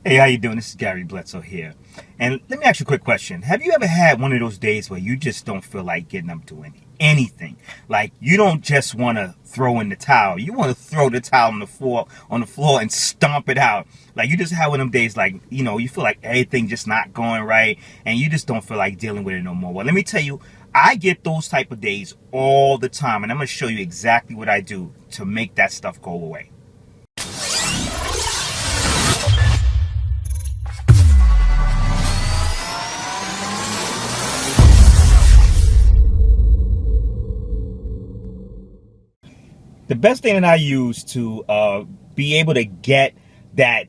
Hey, how you doing? This is Gary Bledsoe here. And let me ask you a quick question. Have you ever had one of those days where you just don't feel like getting up doing anything? Like you don't just want to throw in the towel. You want to throw the towel on the floor and stomp it out. Like you just have one of them days like, you feel like everything just not going right and you just don't feel like dealing with it no more. Well, let me tell you, I get those type of days all the time, and I'm going to show you exactly what I do to make that stuff go away. The best thing that I use to be able to get that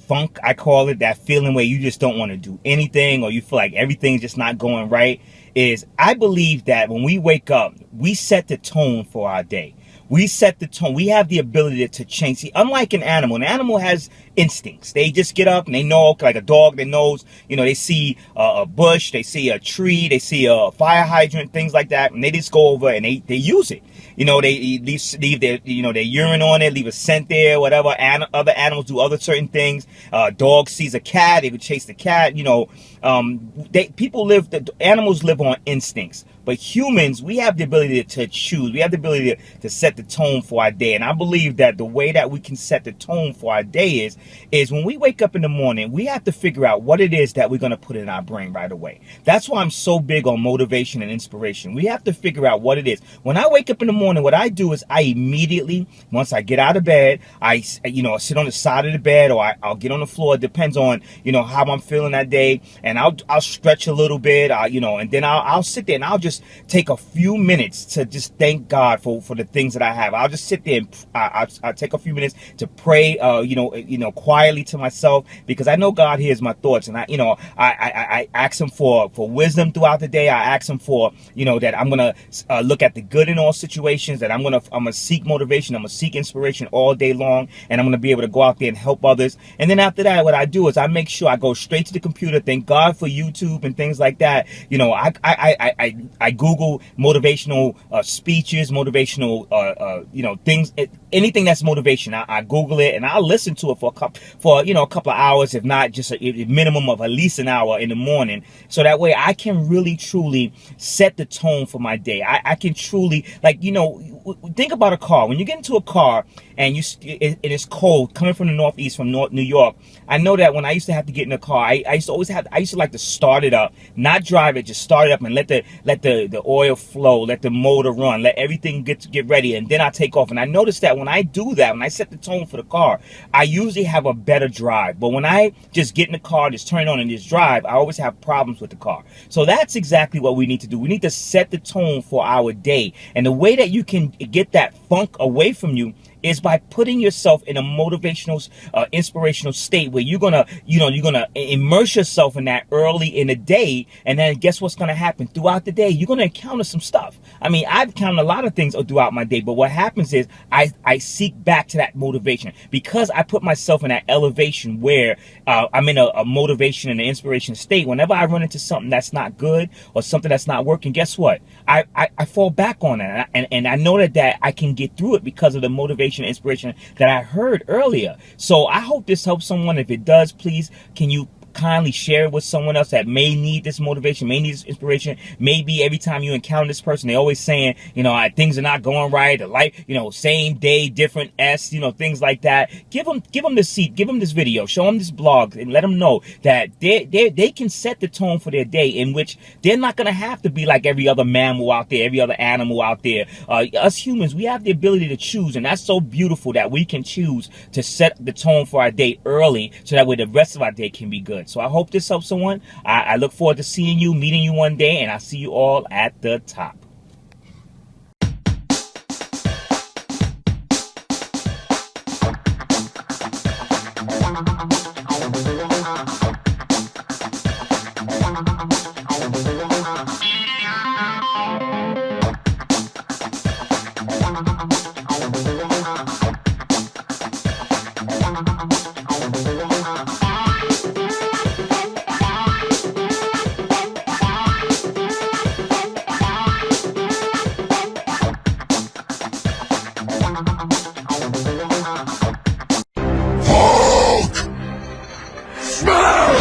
funk, I call it, that feeling where you just don't want to do anything or you feel like everything's just not going right, is I believe that when we wake up, we set the tone for our day. We set the tone. We have the ability to change. See, unlike an animal has instincts. They just get up and they know, like a dog that knows, they see a bush, they see a tree, they see a fire hydrant, things like that, and they just go over and they use it. They leave their, their urine on it, leave a scent there, whatever. Other animals do other certain things. Dog sees a cat, they would chase the cat. Animals live on instincts. But humans, we have the ability to choose. We have the ability to set the tone for our day. And I believe that the way that we can set the tone for our day is when we wake up in the morning, we have to figure out what it is that we're going to put in our brain right away. That's why I'm so big on motivation and inspiration. We have to figure out what it is. When I wake up in the morning, what I do is I immediately, once I get out of bed, I sit on the side of the bed or I'll get on the floor. It depends on, how I'm feeling that day. And I'll stretch a little bit, and then I'll sit there and I'll just take a few minutes to just thank God for the things that I have. I'll just sit there and I'll take a few minutes to pray, quietly to myself, because I know God hears my thoughts, and I ask Him for wisdom throughout the day. I ask Him for, that I'm gonna look at the good in all situations, that I'm gonna seek motivation, I'm gonna seek inspiration all day long, and I'm gonna be able to go out there and help others. And then after that, what I do is I make sure I go straight to the computer. Thank God for YouTube and things like that. I Google motivational speeches, motivational things, anything that's motivation. I Google it and I'll listen to it for a couple of hours, if not just a minimum of at least an hour in the morning, so that way I can really truly set the tone for my day. I can truly, think about a car. When you get into a car and it is cold, coming from the Northeast, from New York, I know that when I used to have to get in a car, I used to like to start it up, not drive it, just start it up and let the oil flow, let the motor run, let everything get ready, and then I take off. And I noticed that when I do that, when I set the tone for the car, I usually have a better drive. But when I just get in the car, just turn it on and just drive, I always have problems with the car. So that's exactly what we need to do. We need to set the tone for our day. And the way that you can get that funk away from you is by putting yourself in a motivational, inspirational state where you're gonna immerse yourself in that early in the day, and then guess what's gonna happen throughout the day? You're gonna encounter some stuff. I mean, I've encountered a lot of things throughout my day, but what happens is I seek back to that motivation because I put myself in that elevation where I'm in a motivation and an inspiration state. Whenever I run into something that's not good or something that's not working, guess what? I fall back on it, and I know that I can get through it because of the motivation and inspiration that I heard earlier. So I hope this helps someone. If it does, please, can you kindly share it with someone else that may need this motivation, may need this inspiration? Maybe every time you encounter this person, they're always saying, things are not going right, the life, same day, different things like that. Give them this seat, give them this video, show them this blog, and let them know that they can set the tone for their day, in which they're not going to have to be like every other mammal out there, every other animal out there. Us humans, we have the ability to choose, and that's so beautiful that we can choose to set the tone for our day early, so that way the rest of our day can be good. So I hope this helps someone. I look forward to seeing you, meeting you one day, and I'll see you all at the top. Smash!